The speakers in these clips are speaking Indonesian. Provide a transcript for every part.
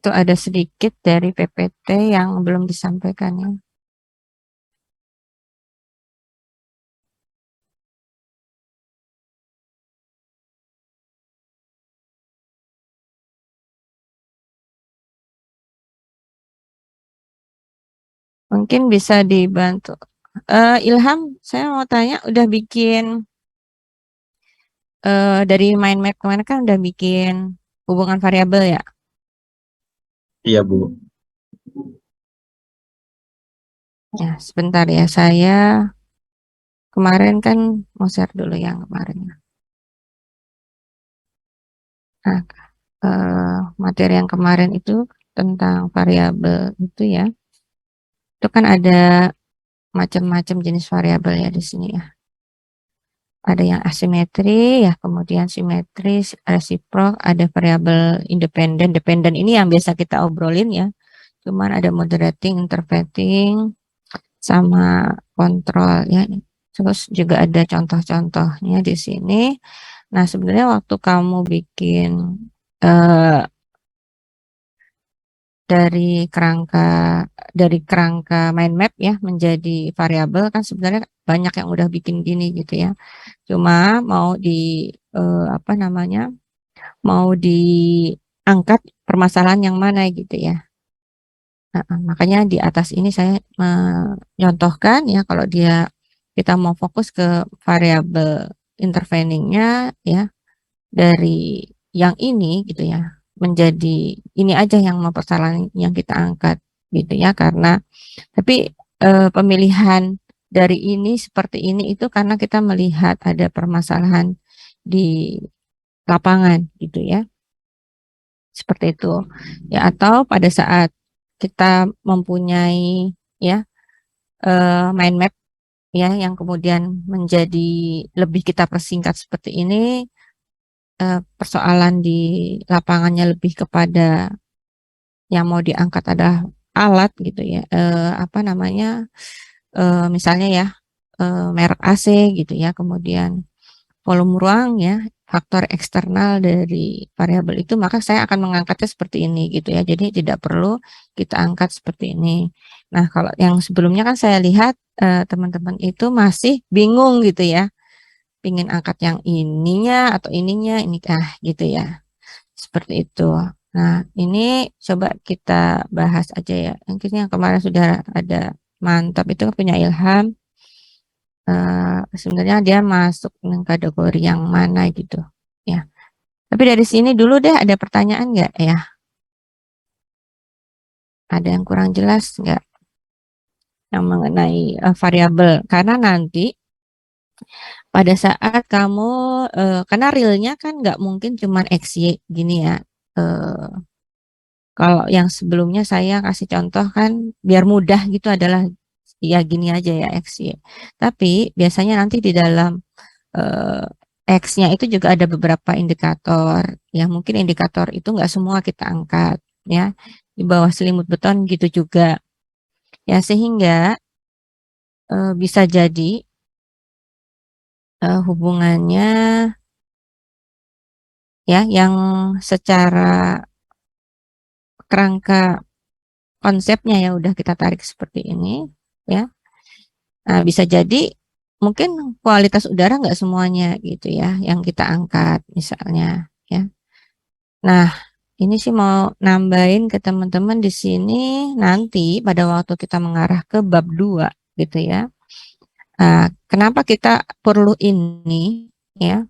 Itu ada sedikit dari PPT yang belum disampaikan ya. Mungkin bisa dibantu. Ilham, saya mau tanya, udah bikin dari mind map kemarin kan udah bikin hubungan variabel ya? Iya, Bu. Ya, sebentar ya. Saya kemarin kan mau share dulu yang kemarin. Nah, materi yang kemarin itu tentang variabel itu ya. Itu kan ada macam-macam jenis variabel ya di sini ya. Ada yang asimetri ya, kemudian simetris, resiprok, ada variabel independen. Dependen ini yang biasa kita obrolin ya. Cuman ada moderating, interpreting, sama kontrol ya. Terus juga ada contoh-contohnya di sini. Nah, sebenarnya waktu kamu bikin eh, dari kerangka mind map ya menjadi variabel kan sebenarnya banyak yang udah bikin gini gitu ya. Cuma mau apa namanya? Mau diangkat permasalahan yang mana gitu ya. Makanya di atas ini saya mencontohkan ya kalau kita mau fokus ke variabel interveningnya ya dari yang ini gitu ya menjadi ini aja yang mau permasalahan yang kita angkat gitu ya karena tapi pemilihan dari ini seperti ini itu karena kita melihat ada permasalahan di lapangan gitu ya seperti itu ya atau pada saat kita mempunyai ya mind map ya yang kemudian menjadi lebih kita persingkat seperti ini persoalan di lapangannya lebih kepada yang mau diangkat adalah alat gitu ya apa namanya misalnya ya merek AC gitu ya kemudian volume ruang ya faktor eksternal dari variabel itu maka saya akan mengangkatnya seperti ini gitu ya jadi tidak perlu kita angkat seperti ini nah kalau yang sebelumnya kan saya lihat teman-teman itu masih bingung gitu ya pingin angkat yang ininya atau ininya ini gitu ya seperti itu nah ini coba kita bahas aja ya mungkin yang kemarin sudah ada mantap itu punya Ilham sebenarnya dia masuk dengan kategori yang mana gitu ya. Tapi dari sini dulu deh ada pertanyaan nggak ya? Ada yang kurang jelas nggak yang mengenai variabel? Karena nanti pada saat kamu karena realnya kan nggak mungkin cuman x y gini ya. Eh, Kalau yang sebelumnya saya kasih contoh kan biar mudah gitu adalah ya gini aja ya x y. Tapi biasanya nanti di dalam X-nya itu juga ada beberapa indikator. Ya, mungkin indikator itu nggak semua kita angkat. Ya, di bawah selimut beton gitu juga. Ya, sehingga bisa jadi hubungannya ya yang secara kerangka konsepnya ya udah kita tarik seperti ini. Ya, nah, bisa jadi mungkin kualitas udara nggak semuanya gitu ya yang kita angkat misalnya. Ya, nah ini sih mau nambahin ke teman-teman di sini nanti pada waktu kita mengarah ke bab 2 gitu ya. Kenapa kita perlu ini ya?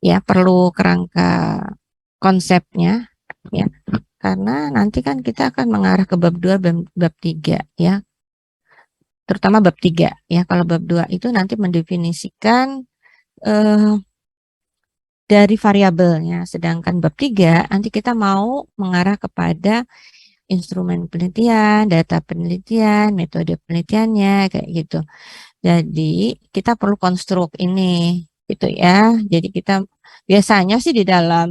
Ya, perlu kerangka konsepnya ya. Karena nanti kan kita akan mengarah ke bab 2 dan bab 3 ya. Terutama bab 3 ya. Kalau bab 2 itu nanti mendefinisikan eh, dari variabelnya. Sedangkan bab 3 nanti kita mau mengarah kepada instrumen penelitian, data penelitian, metode penelitiannya kayak gitu. Jadi kita perlu konstruk ini gitu ya. Jadi kita biasanya sih di dalam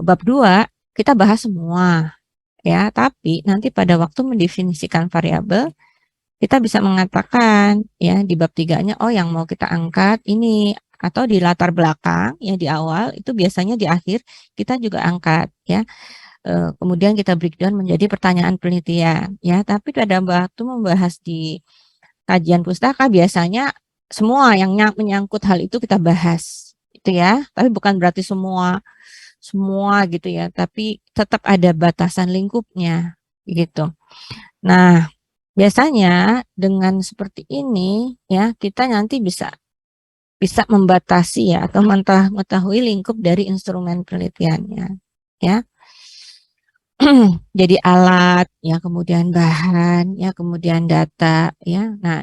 bab 2 kita bahas semua ya, tapi nanti pada waktu mendefinisikan variabel kita bisa mengatakan ya di bab 3-nya oh yang mau kita angkat ini atau di latar belakang ya di awal itu biasanya di akhir kita juga angkat ya Kemudian kita breakdown menjadi pertanyaan penelitian, ya. Tapi pada waktu membahas di kajian pustaka biasanya semua yang menyangkut hal itu kita bahas, itu ya. Tapi bukan berarti semua semua gitu ya, tapi tetap ada batasan lingkupnya, gitu. Nah, biasanya dengan seperti ini ya kita nanti bisa bisa membatasi ya atau mengetahui lingkup dari instrumen penelitiannya, ya. Jadi alat, ya kemudian bahan, ya kemudian data, ya. Nah,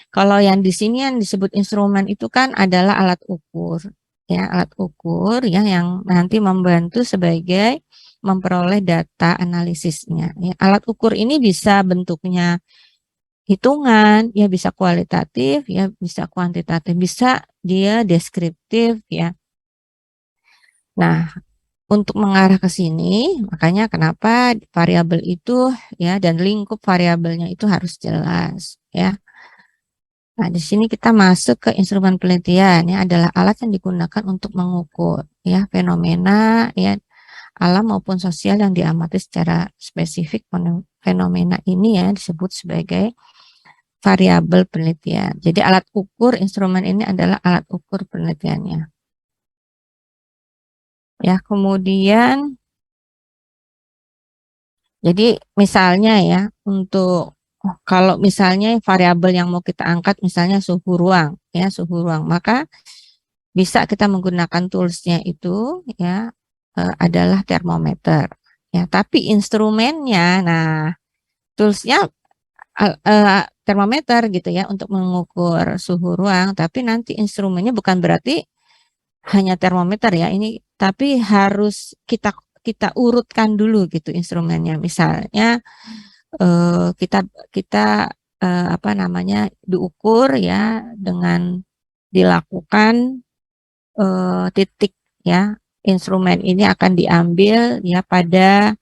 kalau yang di sini yang disebut instrumen itu kan adalah alat ukur, ya alat ukur ya yang nanti membantu sebagai memperoleh data analisisnya. Ya. Alat ukur ini bisa bentuknya hitungan, ya bisa kualitatif, ya bisa kuantitatif, bisa dia deskriptif, ya. Nah, untuk mengarah ke sini, makanya kenapa variabel itu ya dan lingkup variabelnya itu harus jelas ya. Nah, di sini kita masuk ke instrumen penelitian ya adalah alat yang digunakan untuk mengukur ya fenomena ya alam maupun sosial yang diamati secara spesifik. Fenomena ini ya disebut sebagai variabel penelitian. Jadi alat ukur instrumen ini adalah alat ukur penelitiannya. Ya, kemudian jadi misalnya ya, untuk kalau misalnya variabel yang mau kita angkat misalnya suhu ruang, ya suhu ruang, maka bisa kita menggunakan toolsnya itu ya adalah termometer. Ya, tapi instrumennya, nah toolsnya termometer gitu ya untuk mengukur suhu ruang, tapi nanti instrumennya bukan berarti hanya termometer ya ini, tapi harus kita kita urutkan dulu gitu instrumennya. Misalnya kita kita apa namanya diukur ya dengan dilakukan titik ya. Instrumen ini akan diambil ya pada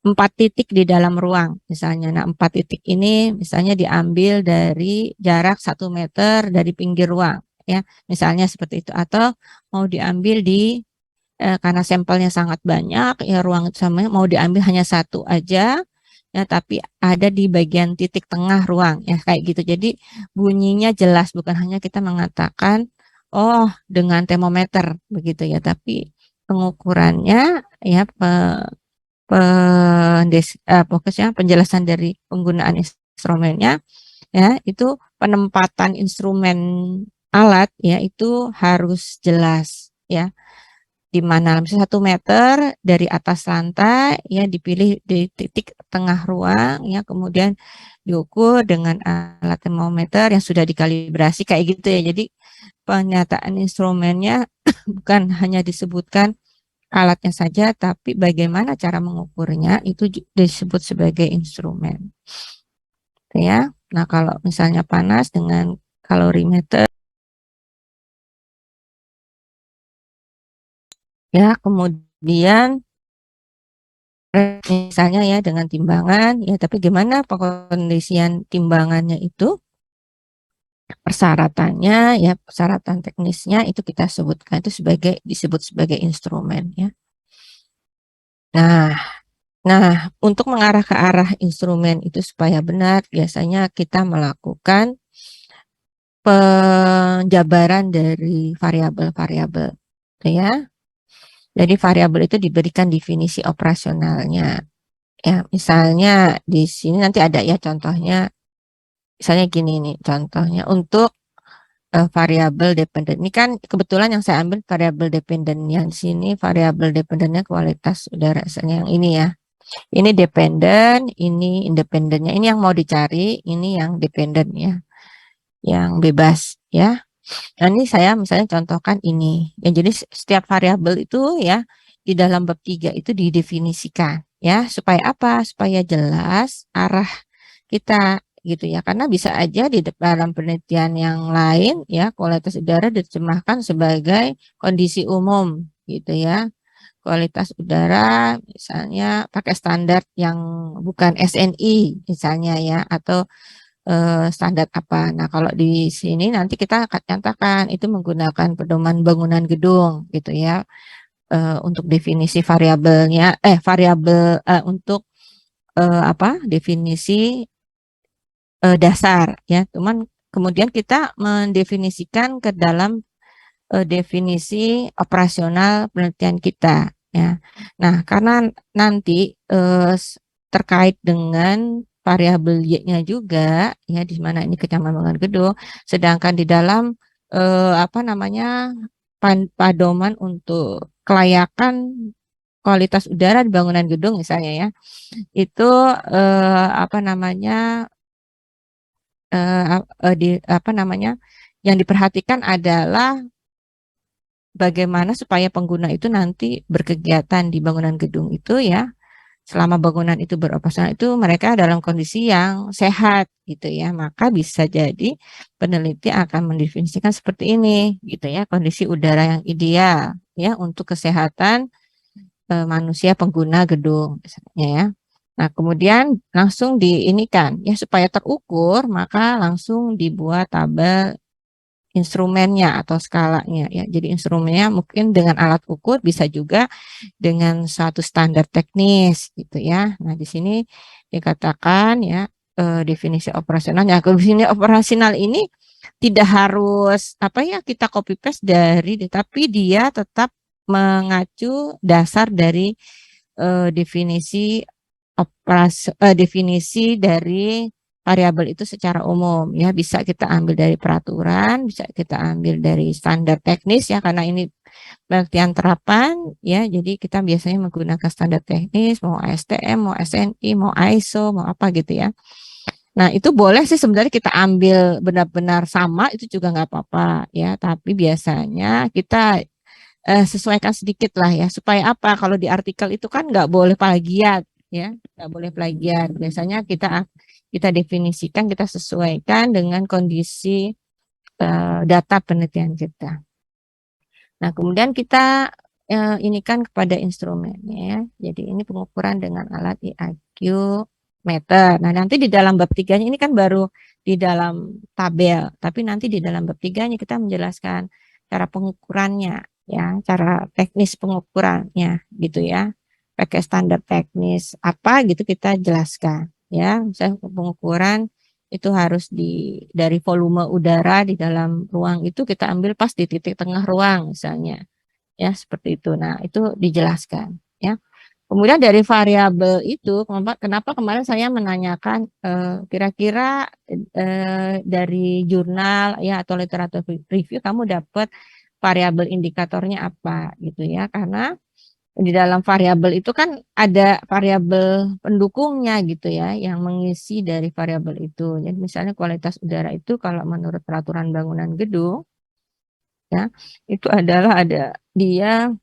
4 titik di dalam ruang misalnya. Nah, 4 titik ini misalnya diambil dari jarak 1 meter dari pinggir ruang ya. Misalnya seperti itu atau mau diambil di karena sampelnya sangat banyak ya ruang itu sama mau diambil hanya satu aja ya tapi ada di bagian titik tengah ruang ya kayak gitu. Jadi bunyinya jelas bukan hanya kita mengatakan oh dengan termometer begitu ya tapi pengukurannya ya fokusnya penjelasan dari penggunaan instrumennya ya itu penempatan instrumen alat ya itu harus jelas ya di mana misalnya 1 meter dari atas lantai ya dipilih di titik tengah ruang ya kemudian diukur dengan alat termometer yang sudah dikalibrasi kayak gitu ya. Jadi pernyataan instrumennya bukan hanya disebutkan alatnya saja tapi bagaimana cara mengukurnya itu disebut sebagai instrumen. Ya. Nah, kalau misalnya panas dengan kalorimeter ya kemudian misalnya ya dengan timbangan ya tapi gimana pengkondisian timbangannya itu persyaratannya ya persyaratan teknisnya itu kita sebutkan itu sebagai disebut sebagai instrumen ya. Nah, untuk mengarah ke arah instrumen itu supaya benar biasanya kita melakukan penjabaran dari variabel-variabel ya. Jadi variabel itu diberikan definisi operasionalnya. Ya, misalnya di sini nanti ada ya contohnya. Misalnya gini nih contohnya untuk variabel dependen. Ini kan kebetulan yang saya ambil variabel dependen yang di sini variabel dependennya kualitas udara misalnya yang ini ya. Ini dependen, ini independennya. Ini yang mau dicari, ini yang dependen ya. Yang bebas ya. Nah, ini saya misalnya contohkan ini. Ya, jadi setiap variabel itu ya di dalam bab 3 itu didefinisikan ya supaya apa? Supaya jelas arah kita gitu ya. Karena bisa aja di dalam penelitian yang lain ya kualitas udara diterjemahkan sebagai kondisi umum gitu ya. Kualitas udara misalnya pakai standar yang bukan SNI misalnya ya atau standar apa. Nah, kalau di sini nanti kita akan nyatakan itu menggunakan pedoman bangunan gedung gitu ya. untuk definisi variabelnya, untuk definisi dasar ya. Cuman kemudian kita mendefinisikan ke dalam definisi operasional penelitian kita ya. Nah, karena nanti terkait dengan variabel Y-nya juga ya, di mana ini kenyamanan gedung, sedangkan di dalam pedoman untuk kelayakan kualitas udara di bangunan gedung misalnya ya, itu eh, apa namanya yang diperhatikan adalah bagaimana supaya pengguna itu nanti berkegiatan di bangunan gedung itu ya, selama bangunan itu beroperasional itu mereka dalam kondisi yang sehat gitu ya. Maka bisa jadi peneliti akan mendefinisikan seperti ini gitu ya, kondisi udara yang ideal ya untuk kesehatan manusia pengguna gedung misalnya ya. Nah, kemudian langsung diinikan ya supaya terukur, maka langsung dibuat tabel instrumennya atau skalanya ya. Jadi instrumennya mungkin dengan alat ukur, bisa juga dengan suatu standar teknis gitu ya. Nah, di sini dikatakan ya definisi operasionalnya. Definisi operasional ini tidak harus kita copy paste dari, tapi dia tetap mengacu dasar dari definisi dari variabel itu secara umum ya, bisa kita ambil dari peraturan, bisa kita ambil dari standar teknis ya, karena ini penelitian terapan ya, jadi kita biasanya menggunakan standar teknis, mau ASTM, mau SNI, mau ISO, mau apa gitu ya. Nah, itu boleh sih sebenarnya kita ambil benar-benar sama, itu juga nggak apa-apa ya, tapi biasanya kita sesuaikan sedikit lah ya, supaya apa, kalau di artikel itu kan nggak boleh plagiat ya, nggak boleh plagiat. Biasanya kita definisikan, kita sesuaikan dengan kondisi data penelitian kita. Nah, kemudian kita ini kan kepada instrumennya ya. Jadi ini pengukuran dengan alat IAQ meter. Nah, nanti di dalam bab 3-nya ini kan baru di dalam tabel, tapi nanti di dalam bab 3-nya kita menjelaskan cara pengukurannya ya, cara teknis pengukurannya gitu ya. Pakai standar teknis apa gitu kita jelaskan ya. Misalnya pengukuran itu harus dari volume udara di dalam ruang itu kita ambil pas di titik tengah ruang misalnya ya, seperti itu. Nah, itu dijelaskan ya. Kemudian dari variabel itu, kenapa kemarin saya menanyakan kira-kira dari jurnal ya atau literatur review kamu dapat variabel indikatornya apa gitu ya, karena di dalam variabel itu kan ada variabel pendukungnya gitu ya, yang mengisi dari variabel itu. Jadi misalnya kualitas udara itu kalau menurut peraturan bangunan gedung ya, itu adalah dia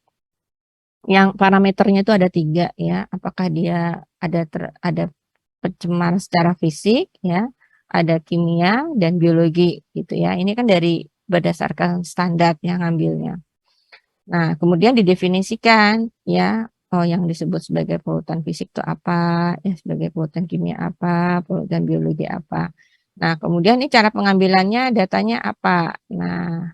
yang parameternya itu ada 3 ya. Apakah dia ada pencemaran secara fisik ya, ada kimia dan biologi gitu ya. Ini kan dari berdasarkan standar yang ngambilnya. Nah, kemudian didefinisikan ya, oh yang disebut sebagai polutan fisik itu apa, ya sebagai polutan kimia apa, polutan biologi apa. Nah, kemudian ini cara pengambilannya, datanya apa. Nah,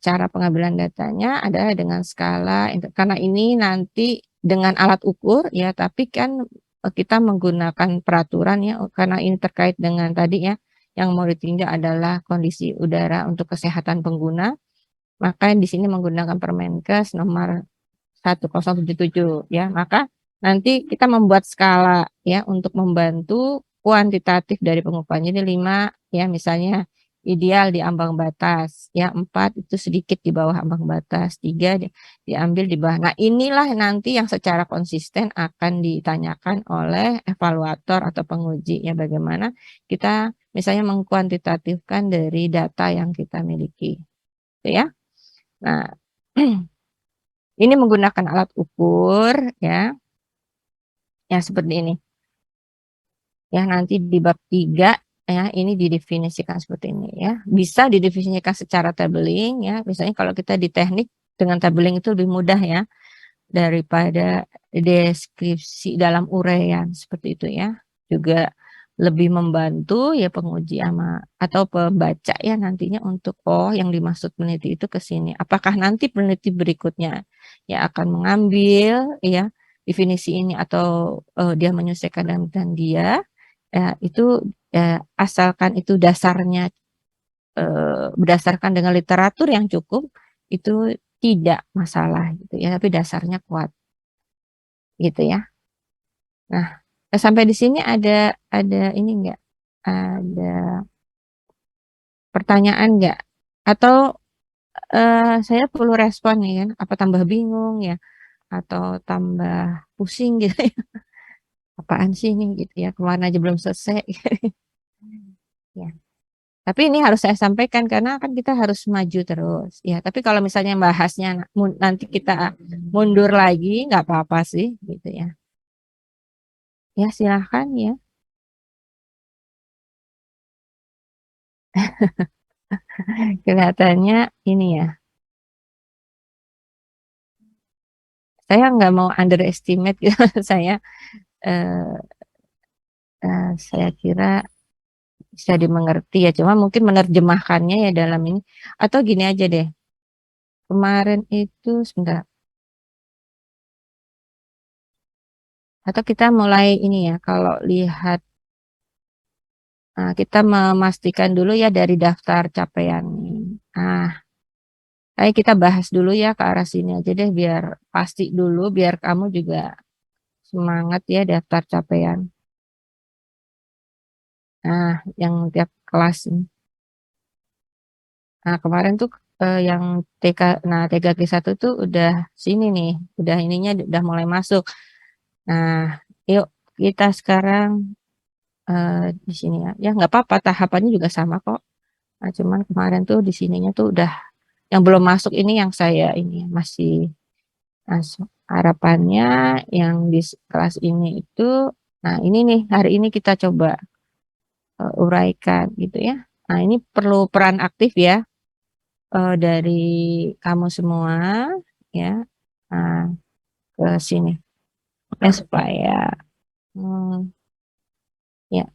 cara pengambilan datanya adalah dengan skala, karena ini nanti dengan alat ukur ya, tapi kan kita menggunakan peraturan ya, karena ini terkait dengan tadi ya, yang mau ditinjau adalah kondisi udara untuk kesehatan pengguna, maka di sini menggunakan Permenkes nomor 1077 ya, maka nanti kita membuat skala ya untuk membantu kuantitatif dari pengukuran. Jadi 5 ya misalnya ideal di ambang batas ya, 4 itu sedikit di bawah ambang batas, 3 diambil di bawah. Nah, inilah nanti yang secara konsisten akan ditanyakan oleh evaluator atau penguji ya, bagaimana kita misalnya mengkuantitatifkan dari data yang kita miliki. Gitu ya. Nah, ini menggunakan alat ukur ya, yang seperti ini. Ya, nanti di bab 3 ya, ini didefinisikan seperti ini ya. Bisa didefinisikan secara tabelling ya. Misalnya kalau kita di teknik dengan tabelling itu lebih mudah ya daripada deskripsi dalam uraian seperti itu ya. Juga lebih membantu ya penguji sama atau pembaca ya nantinya untuk yang dimaksud peneliti itu ke sini. Apakah nanti peneliti berikutnya ya akan mengambil ya definisi ini atau dia menyesuaikan dengan dia ya itu asalkan itu dasarnya berdasarkan dengan literatur yang cukup itu tidak masalah gitu ya, tapi dasarnya kuat gitu ya. Nah, sampai di sini ada ini enggak? Ada pertanyaan enggak? Atau saya perlu respon nih kan? Apa tambah bingung ya? Atau tambah pusing gitu ya? Apaan sih ini gitu ya? Kemarin aja belum selesai. Ya. Tapi ini harus saya sampaikan karena kan kita harus maju terus. Ya, tapi kalau misalnya bahasnya nanti kita mundur lagi, nggak apa-apa sih, gitu ya. Ya, silahkan ya. Kelihatannya ini ya. Saya nggak mau underestimate gitu. Eh, saya kira bisa dimengerti ya. Cuma mungkin menerjemahkannya ya dalam ini. Atau gini aja deh. Kemarin itu sebentar. Atau kita mulai ini ya. Kalau lihat kita memastikan dulu ya dari daftar capaian. Ah, ayo kita bahas dulu ya ke arah sini aja deh biar pasti dulu biar kamu juga semangat ya daftar capaian. Nah, yang tiap kelas ini. Nah, kemarin tuh yang TKG 1 tuh udah sini nih, udah ininya udah mulai masuk. Nah, yuk kita sekarang di sini ya. Ya nggak apa-apa, tahapannya juga sama kok. Nah, cuman kemarin tuh di sininya tuh udah yang belum masuk ini yang saya ini masih harapannya yang di kelas ini itu, nah ini nih hari ini kita coba uraikan gitu ya. Nah ini perlu peran aktif ya dari kamu semua ya nah, ke sini ya supaya hmm, ya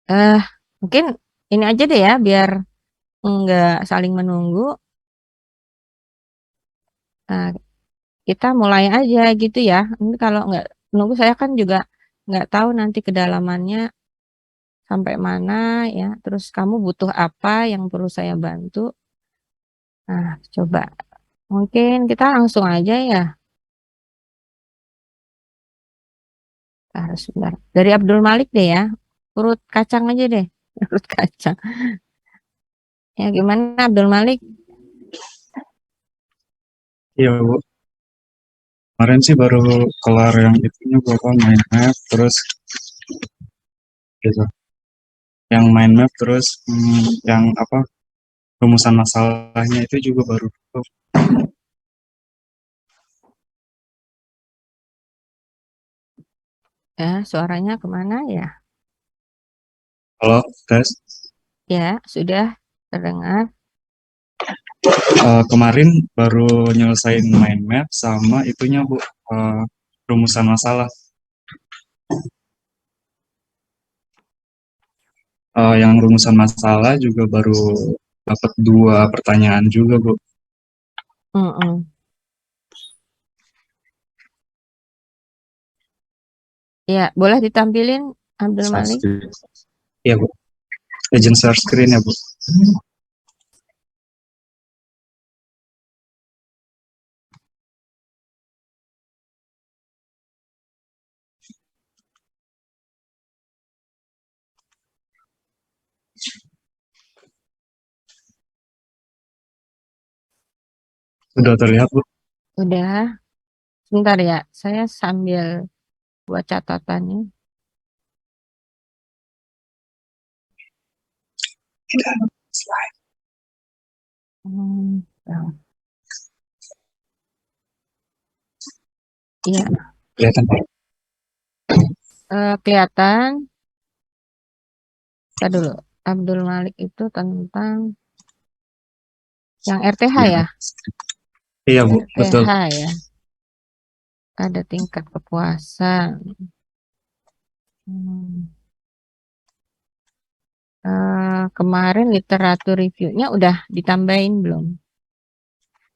eh mungkin ini aja deh ya biar nggak saling menunggu. Nah, kita mulai aja gitu ya. Ini kalau nggak nunggu saya kan juga nggak tahu nanti kedalamannya sampai mana ya. Terus kamu butuh apa yang perlu saya bantu? Nah, coba mungkin kita langsung aja ya. Harus sebentar. Dari Abdul Malik deh ya. Urut kacang aja deh. Urut kacang. Ya gimana Abdul Malik? Iya Bu, kemarin sih baru kelar yang itunya Bu, apa main map terus gitu. Yang main map terus yang apa rumusan masalahnya itu juga baru. Ya, suaranya kemana ya? Halo, tes. Ya, sudah terdengar. Kemarin baru nyelesain main map sama itunya Bu, rumusan masalah. Yang rumusan masalah juga baru dapat 2 pertanyaan juga Bu. Mm-mm. Ya, boleh ditampilin Abdul Share Malik? screen. Iya Bu, agent share screen ya Bu. Sudah terlihat Bu? Udah. Sebentar ya, saya sambil buat catatannya. Tidak. Slide. Ya. Iya, Kelihatan Pak? kelihatan. Kita dulu. Abdul Malik itu tentang yang RTH Iya, ya? iya Bu, betul. RTH ya. ada tingkat kepuasan. Kemarin literatur reviewnya udah ditambahin belum?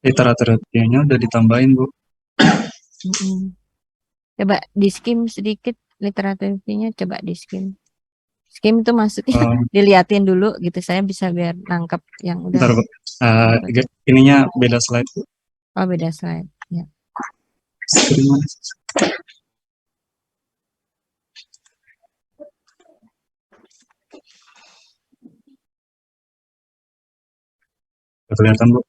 Literatur reviewnya udah ditambahin, Bu. Coba di skim sedikit literatur reviewnya, coba di skim. Skim itu maksudnya diliatin dulu gitu, saya bisa biar nangkep yang udah. Bentar, Bu. Ininya beda slide, Bu. Oh, beda slide. Ya. Screen mana? Udah kelihatan, Bu.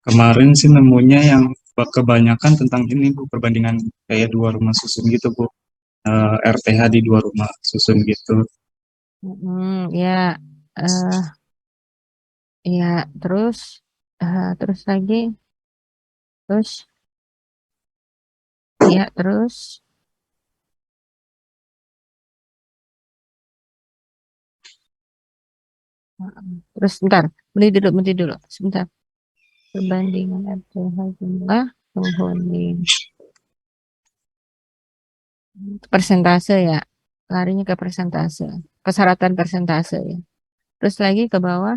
Kemarin sih nemunya yang kebanyakan tentang ini, Bu, perbandingan kayak 2 rumah susun gitu, Bu. RTH di 2 rumah susun gitu. Ya, ya, terus lagi, ya, terus, bentar, berhenti dulu, sebentar. Perbandingan RTH jumlah penghuni. Persentase ya, larinya ke persentase, kesaratan persentase ya. Terus lagi ke bawah,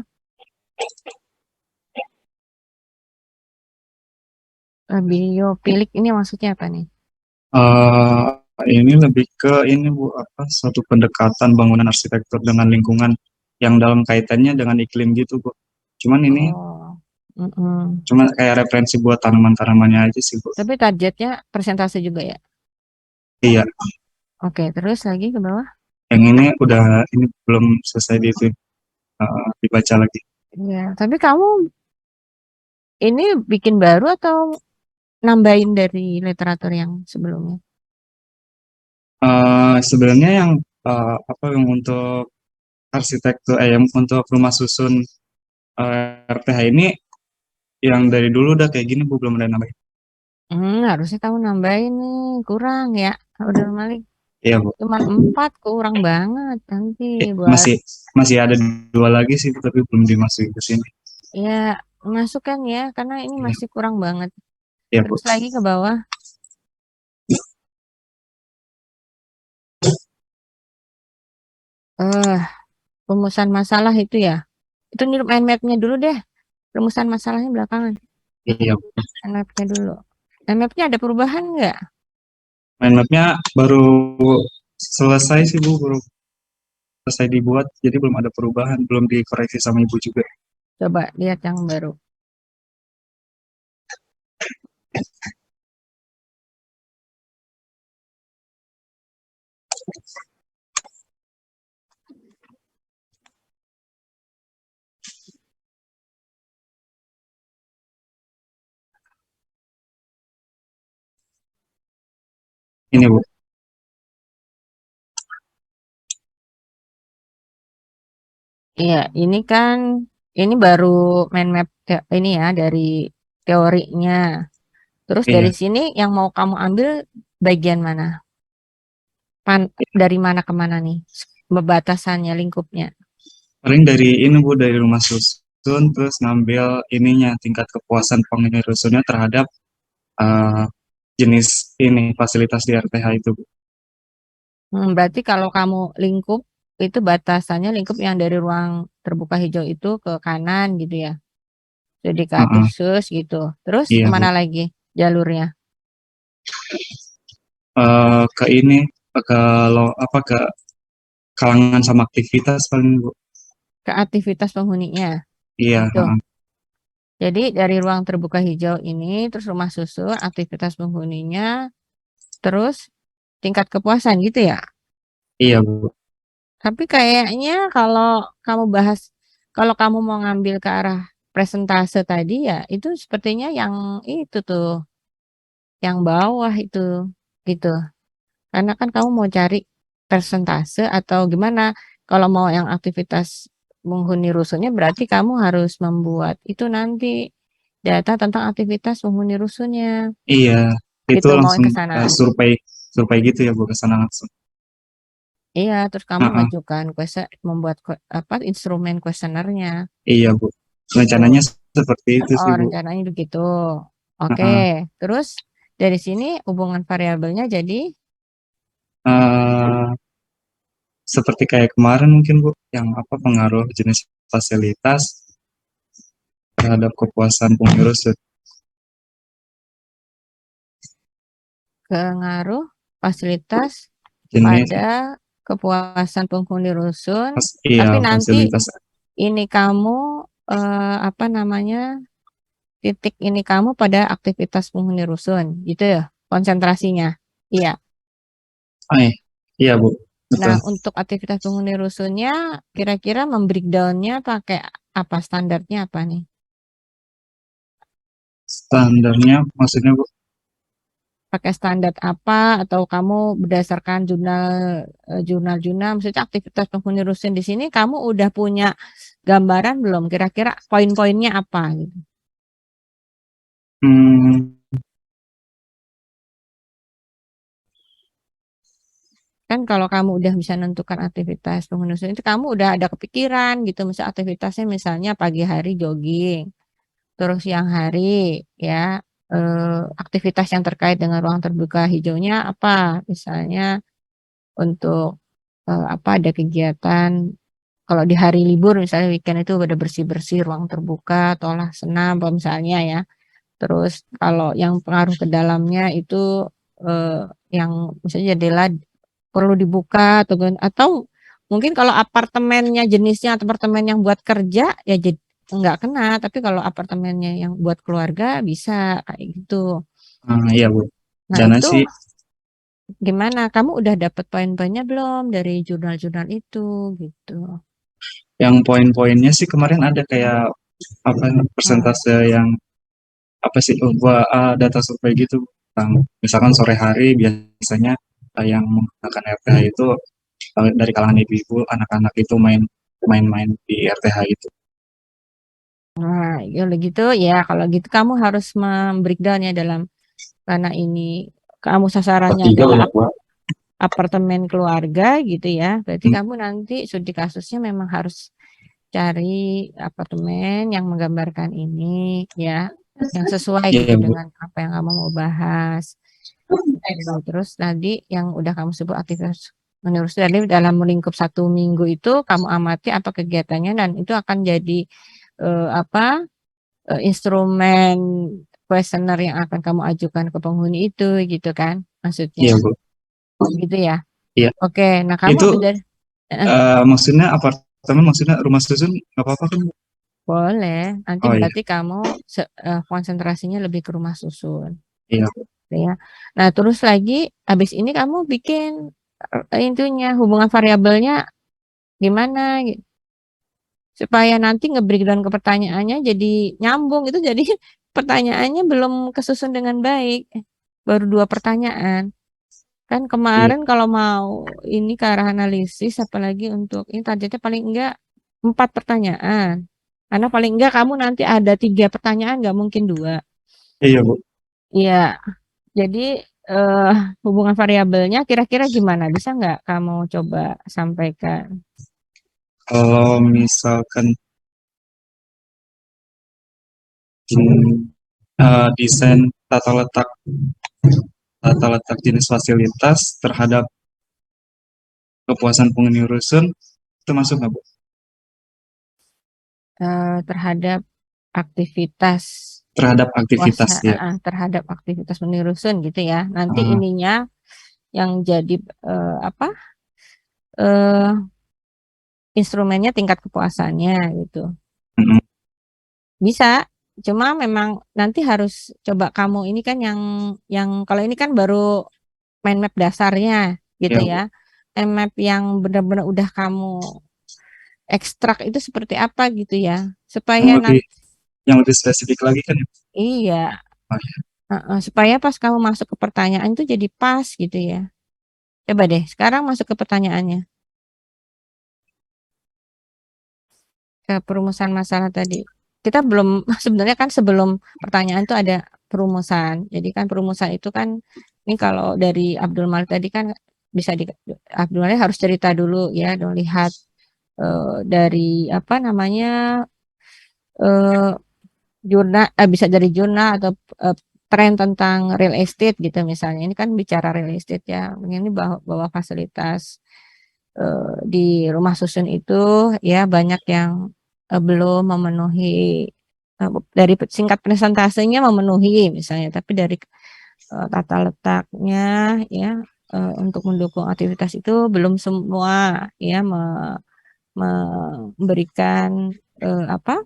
biofilik ini maksudnya apa nih? Ini lebih ke ini, Bu, apa, suatu pendekatan bangunan arsitektur dengan lingkungan yang dalam kaitannya dengan iklim gitu, Bu. Cuman ini cuma kayak referensi buat tanaman-tanamannya aja sih, Bu. Tapi targetnya persentase juga ya? Iya. Oke, terus lagi ke bawah. Yang ini belum selesai dibaca lagi. Ya, tapi kamu ini bikin baru atau nambahin dari literatur yang sebelumnya? Sebenarnya yang apa yang untuk arsitektur yang untuk rumah susun RTH ini yang dari dulu udah kayak gini, Bu, belum ada nambahin. Harusnya kamu nambahin nih, kurang ya. Udah Malik, Iya, Bu. cuman 4, kurang banget nanti buat. Masih ada 2 lagi sih, tapi belum dimasukin ke sini. Ya, masukkan ya, karena ini Iya. masih kurang banget. Iya, Bu. Terus lagi ke bawah. Rumusan masalah itu ya. Itu nih mind map-nya dulu deh. Rumusan masalahnya belakangan. Iya, Bu. Mind map-nya dulu. Mind map-nya ada perubahan nggak? Mind map-nya baru selesai sih, Bu, baru selesai dibuat, jadi belum ada perubahan, belum dikoreksi sama Ibu juga. Coba lihat yang baru. Ini, Bu. Iya, ini baru mind map ini ya dari teorinya. Terus Iya. dari sini yang mau kamu ambil bagian mana? Dari mana ke mana nih? Batasannya, lingkupnya. Paling dari ini, Bu, dari rumah susun, terus ngambil ininya, tingkat kepuasan penghuni rusunnya terhadap jenis ini, fasilitas di RTH itu, Bu. Berarti kalau kamu lingkup, itu batasannya lingkup yang dari ruang terbuka hijau itu ke kanan gitu ya. Dedikatif sus gitu. Terus Iya, kemana Bu. lagi jalurnya? Ke ini, ke kalangan sama aktivitas paling, Bu. Ke aktivitas penghuninya. Iya. Gitu. Jadi dari ruang terbuka hijau ini, terus rumah susun, aktivitas penghuninya, terus tingkat kepuasan gitu ya. Iya, Bu. Tapi kayaknya kalau kamu mau ngambil ke arah presentase tadi ya, itu sepertinya yang itu tuh, yang bawah itu, gitu. Karena kan kamu mau cari persentase atau gimana? Kalau mau yang aktivitas penghuni rusunnya berarti kamu harus membuat itu nanti data tentang aktivitas penghuni rusunnya. Iya, itu Gitu, mau langsung ke sana. survei gitu ya Bu, ke sana langsung. Iya, terus kamu Heeh. ngajukan membuat instrumen kuesionernya. Iya Bu, rencananya Tuh. seperti itu Oh, sih Bu. rencananya begitu. Oke, Heeh. terus dari sini hubungan variabelnya jadi Eh, seperti kayak kemarin mungkin Bu, yang apa pengaruh jenis fasilitas terhadap kepuasan pengurus pengaruh fasilitas jenis pada kepuasan penghuni rusun, iya tapi nanti fasilitas. ini kamu apa namanya, titik ini kamu pada aktivitas penghuni rusun, gitu ya, konsentrasinya. Iya. Eh, iya Bu, betul. Nah, untuk aktivitas penghuni rusunnya, kira-kira membreakdown-nya pakai apa, standarnya apa nih? Standarnya maksudnya Bu, Pakai standar apa, atau kamu berdasarkan jurnal-jurnal, maksudnya aktivitas penghuni rusun di sini kamu udah punya gambaran belum? Kira-kira poin-poinnya apa gitu? hmm, Kan kalau kamu udah bisa menentukan aktivitas penghuni rusun itu kamu udah ada kepikiran gitu, misal aktivitasnya misalnya pagi hari jogging, terus siang hari ya aktivitas yang terkait dengan ruang terbuka hijaunya apa? Misalnya untuk apa, ada kegiatan kalau di hari libur misalnya weekend itu ada bersih-bersih ruang terbuka atau olah senam apa misalnya ya. Terus kalau yang pengaruh ke dalamnya itu yang misalnya jendela perlu dibuka atau mungkin kalau apartemennya jenisnya apartemen yang buat kerja ya jadi nggak kena, tapi kalau apartemennya yang buat keluarga bisa kayak gitu. iya Bu. Nah Jana itu sih gimana? Kamu udah dapet poin-poinnya belum dari jurnal-jurnal itu gitu? yang poin-poinnya sih kemarin ada kayak apa Hmm. persentase yang apa sih data survei gitu tentang misalkan sore hari biasanya yang menggunakan RTH itu dari kalangan ibu-ibu anak-anak itu main-main di RTH itu. Nah, ya gitu ya. Kalau gitu kamu harus membreakdown ya karena ini kamu sasarannya Bertiga adalah banyak banget. apartemen keluarga gitu ya. Berarti Hmm, kamu nanti studi kasusnya memang harus cari apartemen yang menggambarkan ini ya, yang sesuai gitu iya Bu. dengan apa yang kamu mau bahas. Gitu. Terus tadi yang udah kamu sebut aktivitas menurut tadi dalam lingkup 1 minggu itu kamu amati apa kegiatannya dan itu akan jadi apa instrumen kuesioner yang akan kamu ajukan ke penghuni itu gitu kan maksudnya Iya Bu. gitu ya. Iya. Oke, nah kamu Itu udah maksudnya apartemen maksudnya rumah susun nggak apa-apa kan Bu? boleh nanti Oh iya. berarti kamu konsentrasinya lebih ke rumah susun Iya. gitu ya. Nah terus lagi habis ini kamu bikin intinya hubungan variabelnya gimana gitu, supaya nanti nge-breakdown ke pertanyaannya jadi nyambung itu, jadi pertanyaannya belum kesusun dengan baik, baru 2 pertanyaan. Kan Iya. kemarin kalau mau ini ke arah analisis, apalagi untuk ini targetnya paling enggak 4 pertanyaan. Karena paling enggak kamu nanti ada 3 pertanyaan, nggak mungkin 2. Iya Bu. Iya, jadi eh, hubungan variabelnya kira-kira gimana? Bisa nggak kamu coba sampaikan? Kalau misalkan desain tata letak jenis fasilitas terhadap kepuasan penghuni rusun itu masuk nggak Bu? Terhadap aktivitas Terhadap aktivitas puasa, ya. terhadap aktivitas menirusun gitu ya. Nanti Ah, ininya yang jadi apa? eh Instrumennya tingkat kepuasannya gitu. mm, Bisa, cuma memang nanti harus coba kamu ini kan yang kalau ini kan baru mind map dasarnya gitu ya Bu. ya. Mind map yang benar-benar udah kamu ekstrak itu seperti apa gitu ya. Yang Supaya lebih nanti yang lebih spesifik lagi kan ya. iya, Oh, iya. supaya pas kamu masuk ke pertanyaan itu jadi pas gitu ya. Coba deh, sekarang masuk ke pertanyaannya. Ke perumusan masalah tadi. Kita belum sebenarnya kan sebelum pertanyaan itu ada perumusan. Jadi kan perumusan itu kan ini kalau dari Abdul Malik tadi kan bisa Abdul Malik harus cerita dulu ya, dong lihat dari apa namanya jurnal, bisa dari jurnal atau tren tentang real estate gitu misalnya. Ini kan bicara real estate ya. Ini bahwa fasilitas di rumah susun itu ya banyak yang belum memenuhi dari singkat presentasenya memenuhi misalnya, tapi dari tata letaknya ya untuk mendukung aktivitas itu belum semua ya memberikan apa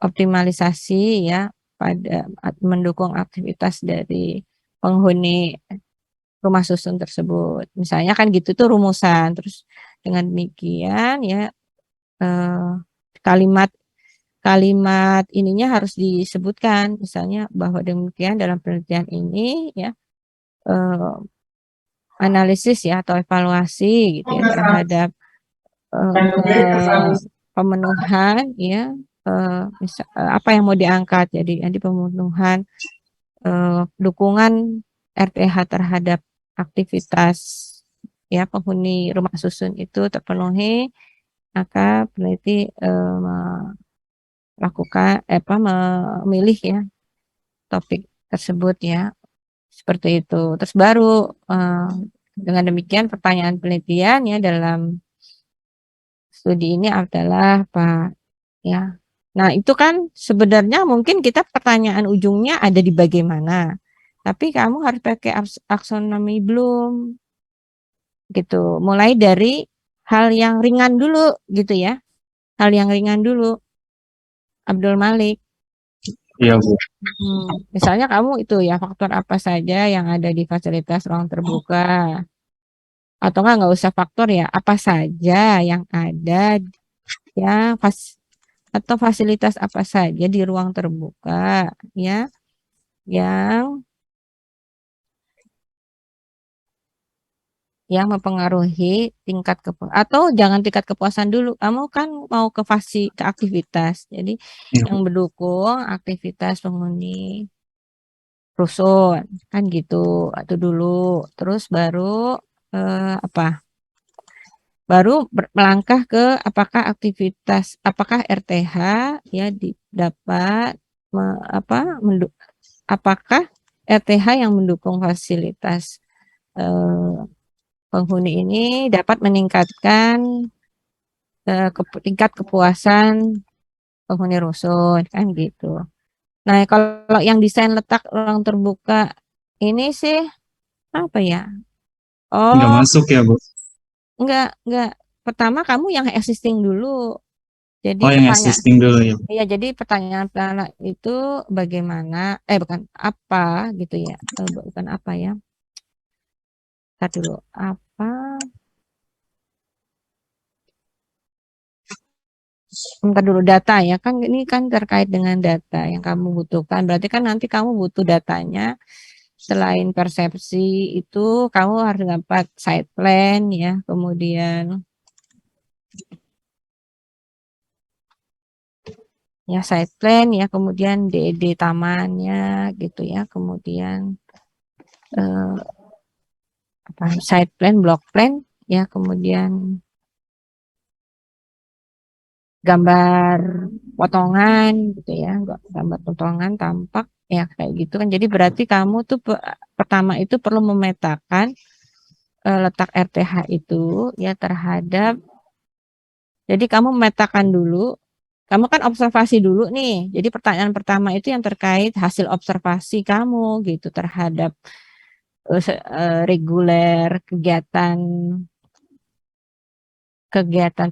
optimalisasi ya pada mendukung aktivitas dari penghuni rumah susun tersebut. Misalnya kan gitu tuh rumusan. Terus dengan demikian ya kalimat kalimat ininya harus disebutkan, misalnya bahwa demikian dalam penelitian ini ya analisis ya atau evaluasi gitu ya terhadap pemenuhan ya apa yang mau diangkat, jadi pemenuhan dukungan RPH terhadap aktivitas ya penghuni rumah susun itu terpenuhi, maka peneliti melakukan memilih ya topik tersebut ya seperti itu. Terus baru dengan demikian pertanyaan penelitian ya dalam studi ini adalah apa ya. Nah, itu kan sebenarnya mungkin kita pertanyaan ujungnya ada di bagaimana. Tapi kamu harus pakai aksonomi belum gitu. Mulai dari hal yang ringan dulu gitu ya. Hal yang ringan dulu. Abdul Malik. Iya, Bu. Misalnya kamu itu ya faktor apa saja yang ada di fasilitas ruang terbuka. Atau nggak usah faktor ya, apa saja yang ada ya atau fasilitas apa saja di ruang terbuka ya yang mempengaruhi tingkat kepuasan, atau jangan tingkat kepuasan dulu, kamu kan mau ke aktivitas, jadi yang mendukung aktivitas penghuni rusun kan gitu atau dulu, terus baru apa baru melangkah ke apakah RTH ya dapat apakah RTH yang mendukung fasilitas penghuni ini dapat meningkatkan tingkat kepuasan penghuni rusun kan gitu. Nah, kalau yang desain letak ruang terbuka ini sih apa ya? Nggak masuk ya, Bu? Enggak. Pertama kamu yang existing dulu. Jadi yang existing dulu ya. Iya, jadi pertanyaan itu bagaimana? Bukan apa gitu ya? Bukan apa ya? Tadi dulu apa? Bentar dulu, data ya kan, ini kan terkait dengan data yang kamu butuhkan. Berarti kan nanti kamu butuh datanya. Selain persepsi itu kamu harus dapat site plan ya, kemudian ya site plan ya, kemudian DED tamannya gitu ya, kemudian site plan, block plan ya, kemudian gambar potongan gitu ya, gambar potongan tampak ya kayak gitu kan. Jadi berarti kamu tuh pertama itu perlu memetakan letak RTH itu ya terhadap, jadi kamu memetakan dulu, kamu kan observasi dulu nih. Jadi pertanyaan pertama itu yang terkait hasil observasi kamu gitu terhadap reguler kegiatan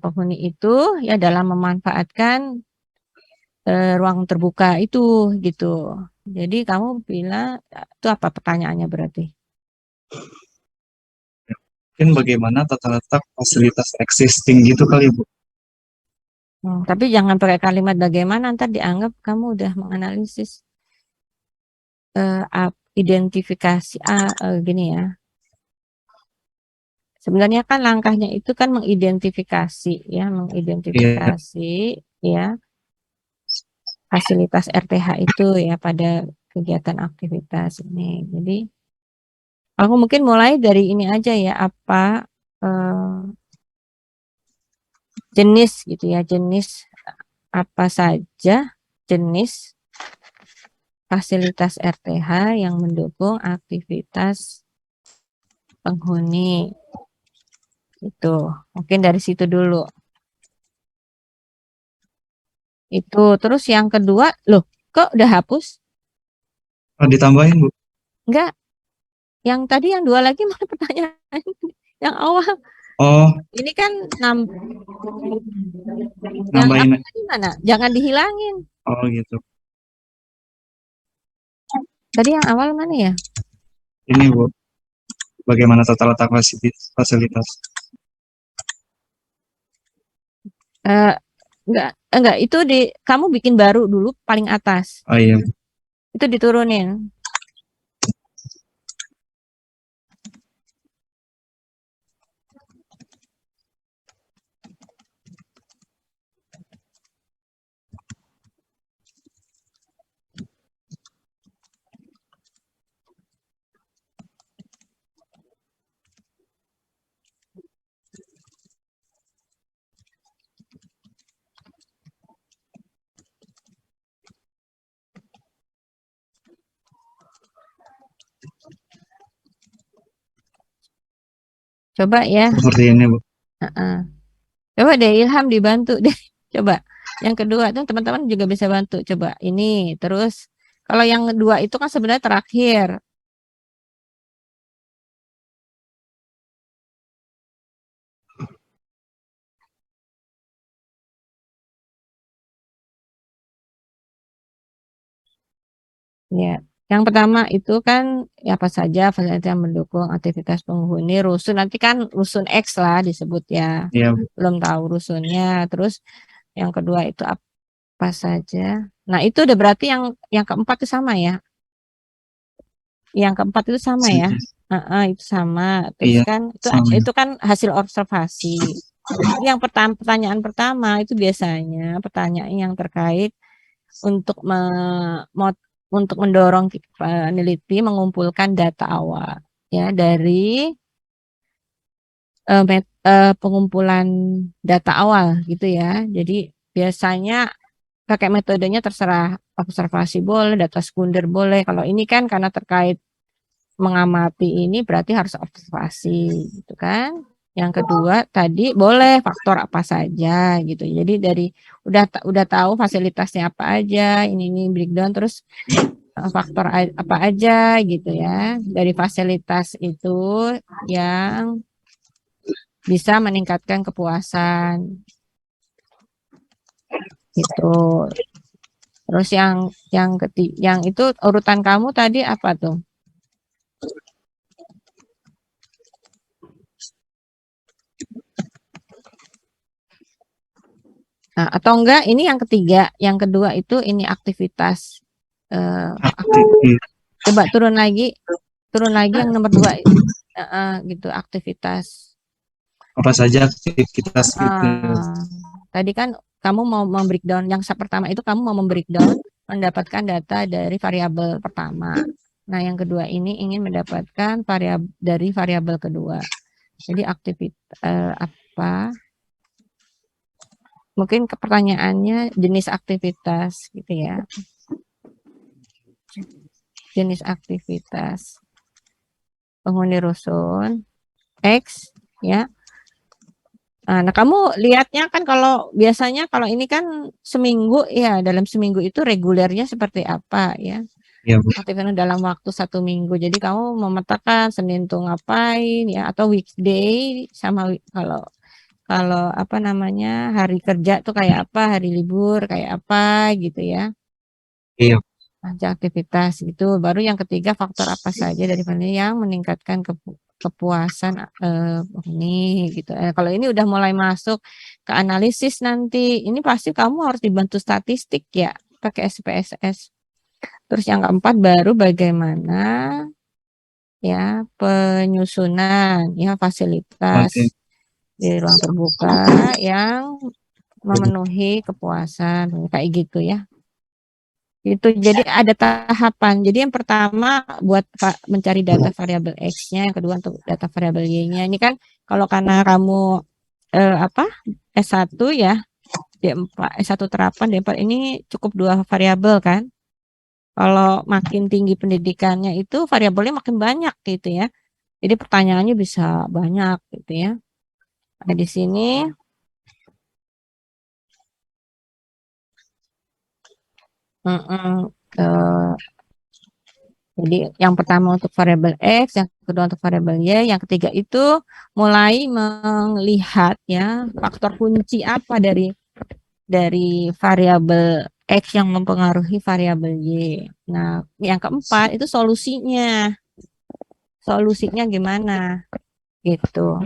penghuni itu ya dalam memanfaatkan ruang terbuka itu gitu. Jadi kamu bilang itu apa pertanyaannya berarti? Mungkin bagaimana tata letak fasilitas existing gitu kali, Bu. Tapi jangan pakai kalimat bagaimana, ntar dianggap kamu udah menganalisis identifikasi gini ya. Sebenarnya kan langkahnya itu kan mengidentifikasi ya fasilitas RTH itu ya pada kegiatan aktivitas ini. Jadi aku mungkin mulai dari ini aja ya, apa jenis gitu ya, jenis apa saja jenis fasilitas RTH yang mendukung aktivitas penghuni. Itu mungkin dari situ dulu. Itu terus yang kedua, loh, kok udah hapus? Oh, ditambahin Bu. Enggak, yang tadi yang 2 lagi mana pertanyaan yang awal? Oh, Ini kan yang nambahin. apa tadi mana? Jangan dihilangin. Oh gitu. Tadi yang awal mana ya? Ini Bu, bagaimana tata letak fasilitas? Eh, enggak, itu kamu bikin baru dulu paling atas. Oh iya. Itu diturunin. Coba ya. Seperti ini Bu. Coba deh Ilham dibantu deh. Coba. Yang kedua tuh teman-teman juga bisa bantu. Coba ini. Terus kalau yang kedua itu kan sebenarnya terakhir. Ya. Yang pertama itu kan ya apa saja fasilitas yang mendukung aktivitas penghuni rusun. Nanti kan rusun X lah disebut ya. Iya Bu. Belum tahu rusunnya. Terus yang kedua itu apa saja. Nah, itu udah berarti yang keempat itu sama ya. Yang keempat itu sama ya. Saja. Itu sama. Terus Iya, kan sama. itu kan hasil observasi. Jadi yang pertanyaan pertama itu biasanya pertanyaan yang terkait untuk untuk mendorong peneliti mengumpulkan data awal ya dari pengumpulan data awal gitu ya. Jadi biasanya pakai metodenya terserah, observasi boleh, data sekunder boleh. Kalau ini kan karena terkait mengamati ini berarti harus observasi gitu kan. Yang kedua tadi boleh faktor apa saja gitu. Jadi dari udah tahu fasilitasnya apa aja, ini breakdown terus faktor apa aja gitu ya. Dari fasilitas itu yang bisa meningkatkan kepuasan gitu. Terus yang itu urutan kamu tadi apa tuh? Nah, atau enggak ini yang ketiga, yang kedua itu ini aktivitas. Coba turun lagi yang nomor 2 gitu aktivitas. Apa saja aktivitas gitu. Tadi kan kamu mau membreakdown yang pertama itu kamu mau membreakdown mendapatkan data dari variabel pertama. Nah, yang kedua ini ingin mendapatkan dari variabel kedua. Jadi aktivitas apa? Mungkin pertanyaannya jenis aktivitas gitu ya. Jenis aktivitas penghuni rusun X ya. Nah, kamu lihatnya kan kalau biasanya kalau ini kan seminggu ya, dalam seminggu itu regulernya seperti apa ya. Iya Bu. Aktifnya dalam waktu 1 minggu. Jadi kamu memetakan Senin tuh ngapain ya, atau weekday sama kalau apa namanya hari kerja tuh kayak apa, hari libur kayak apa gitu ya. Iya. Aja aktivitas gitu. Baru yang ketiga faktor apa saja dari penelitian yang meningkatkan kepuasan ini gitu. Kalau ini udah mulai masuk ke analisis nanti, ini pasti kamu harus dibantu statistik ya, pakai SPSS. Terus yang keempat baru bagaimana ya penyusunan ya fasilitas di ruang terbuka yang memenuhi kepuasan kayak gitu ya. Itu jadi ada tahapan. Jadi yang pertama buat mencari data variabel X-nya, yang kedua untuk data variabel Y-nya. Ini kan kalau karena kamu apa S1 ya, D4, S1 terapan, D4 ini cukup 2 variabel kan. Kalau makin tinggi pendidikannya itu variabelnya makin banyak gitu ya. Jadi pertanyaannya bisa banyak gitu ya. Nah, di sini jadi yang pertama untuk variabel X, yang kedua untuk variabel Y, yang ketiga itu mulai melihat ya faktor kunci apa dari variabel X yang mempengaruhi variabel Y. Nah, yang keempat itu solusinya. Solusinya gimana gitu.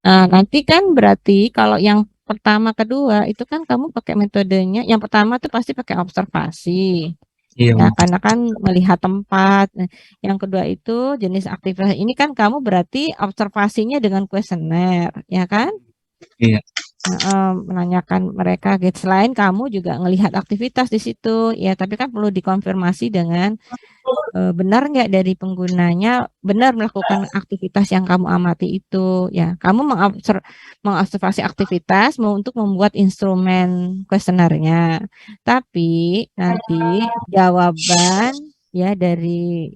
Nah, nanti kan berarti kalau yang pertama kedua itu kan kamu pakai metodenya, yang pertama tuh pasti pakai observasi. Iya, Ya, Bu. karena kan melihat tempat. Nah, yang kedua itu jenis aktivitas ini kan kamu berarti observasinya dengan kuesioner, ya kan? Iya. Menanyakan mereka gitu. Selain kamu juga ngelihat aktivitas di situ, ya. Tapi kan perlu dikonfirmasi dengan benar nggak dari penggunanya benar melakukan aktivitas yang kamu amati itu, ya. Kamu mengobservasi aktivitas untuk membuat instrumen kuesionernya. Tapi nanti jawaban ya dari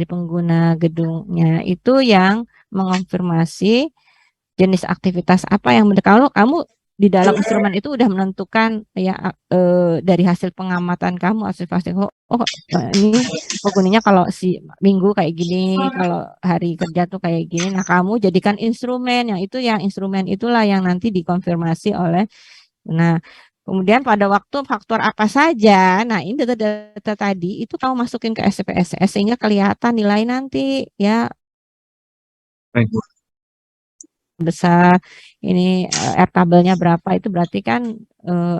pengguna gedungnya itu yang mengonfirmasi jenis aktivitas apa yang kalau kamu di dalam instrumen itu udah menentukan ya dari hasil pengamatan kamu observasi ini penggunanya kalau si minggu kayak gini, kalau hari kerja tuh kayak gini. Nah, kamu jadikan instrumen yang itu, yang instrumen itulah yang nanti dikonfirmasi oleh. Nah, kemudian pada waktu faktor apa saja, nah ini data-data tadi itu kamu masukin ke SPSS sehingga kelihatan nilai nanti ya Baik, Bu. besar ini R tabelnya berapa itu berarti kan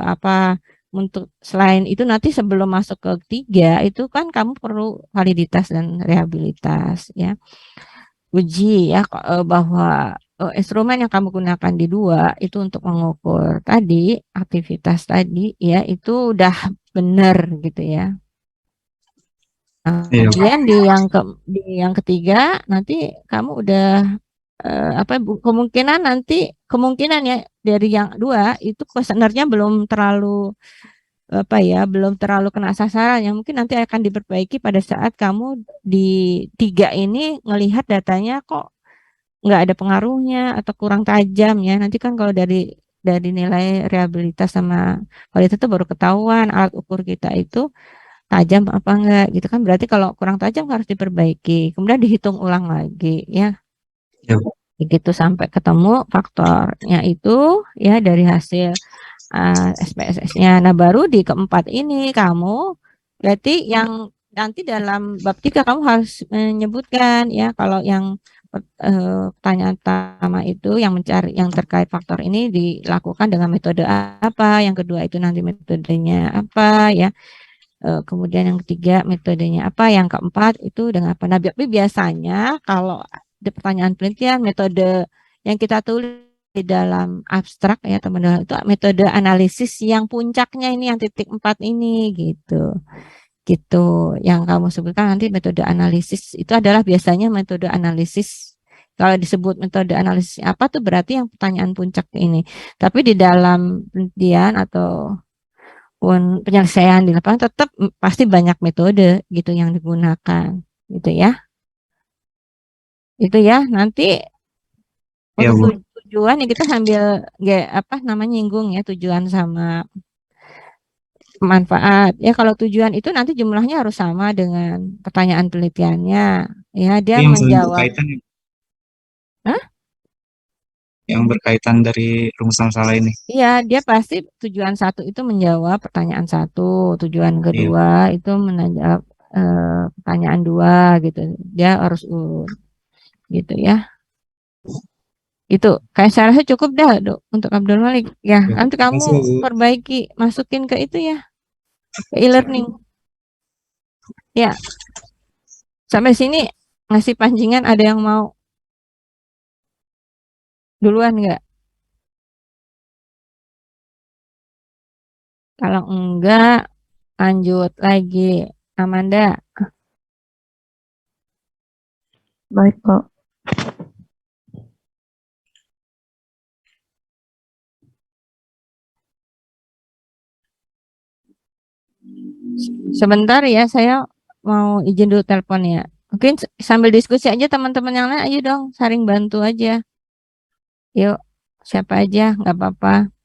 apa untuk selain itu nanti sebelum masuk ke tiga itu kan kamu perlu validitas dan rehabilitas ya uji ya bahwa instrumen yang kamu gunakan di dua itu untuk mengukur tadi aktivitas tadi ya itu udah benar gitu ya. Nah, Iya, Bu. kemudian di yang ketiga nanti kamu udah apa kemungkinan ya dari yang dua itu kuesionernya belum terlalu apa ya belum terlalu kena sasaran yang mungkin nanti akan diperbaiki pada saat kamu di tiga ini ngelihat datanya kok nggak ada pengaruhnya atau kurang tajam ya nanti kan kalau dari nilai rehabilitas sama kualitas itu baru ketahuan alat ukur kita itu tajam apa enggak gitu kan berarti kalau kurang tajam harus diperbaiki kemudian dihitung ulang lagi ya Iya, Bu. begitu sampai ketemu faktornya itu ya dari hasil SPSS-nya. Nah, baru di keempat ini kamu berarti yang nanti dalam bab 3 kamu harus menyebutkan ya kalau yang pertanyaan pertama itu yang mencari yang terkait faktor ini dilakukan dengan metode apa, yang kedua itu nanti metodenya apa ya. Kemudian yang ketiga metodenya apa, yang keempat itu dengan apa. Nah, tapi biasanya kalau ada pertanyaan penelitian metode yang kita tulis di dalam abstrak ya teman-teman itu metode analisis yang puncaknya ini yang titik 4 ini gitu. Gitu. Yang kamu sebutkan nanti metode analisis itu adalah biasanya metode analisis kalau disebut metode analisis apa tuh berarti yang pertanyaan puncak ini. Tapi di dalam penelitian atau penyelesaian di lapangan tetap pasti banyak metode gitu yang digunakan gitu ya. Itu ya nanti Iya, untuk Bu. tujuan ya kita sambil apa namanya nyinggung ya tujuan sama manfaat. Ya kalau tujuan itu nanti jumlahnya harus sama dengan pertanyaan penelitiannya. Ya dia Ini yang saling menjawab. berkaitan ya, Hah? yang berkaitan dari rumusan masalah ini. Iya, dia pasti tujuan satu itu menjawab pertanyaan satu, tujuan Iya. kedua itu menjawab pertanyaan dua gitu. Dia harus urut gitu ya. Itu kayak saya rasa cukup dah untuk Abdul Malik. Ya, Ya. nanti kamu Makasih, Bu. perbaiki, masukin ke itu ya, ke e-learning. Ya, sampai sini ngasih pancingan ada yang mau duluan nggak? Kalau enggak, Lanjut lagi, Amanda. Baik, Kak. Sebentar ya, saya mau izin dulu telepon ya. Mungkin sambil diskusi aja teman-teman yang lain, ayo dong, saling bantu aja. Yuk, siapa aja, nggak apa-apa.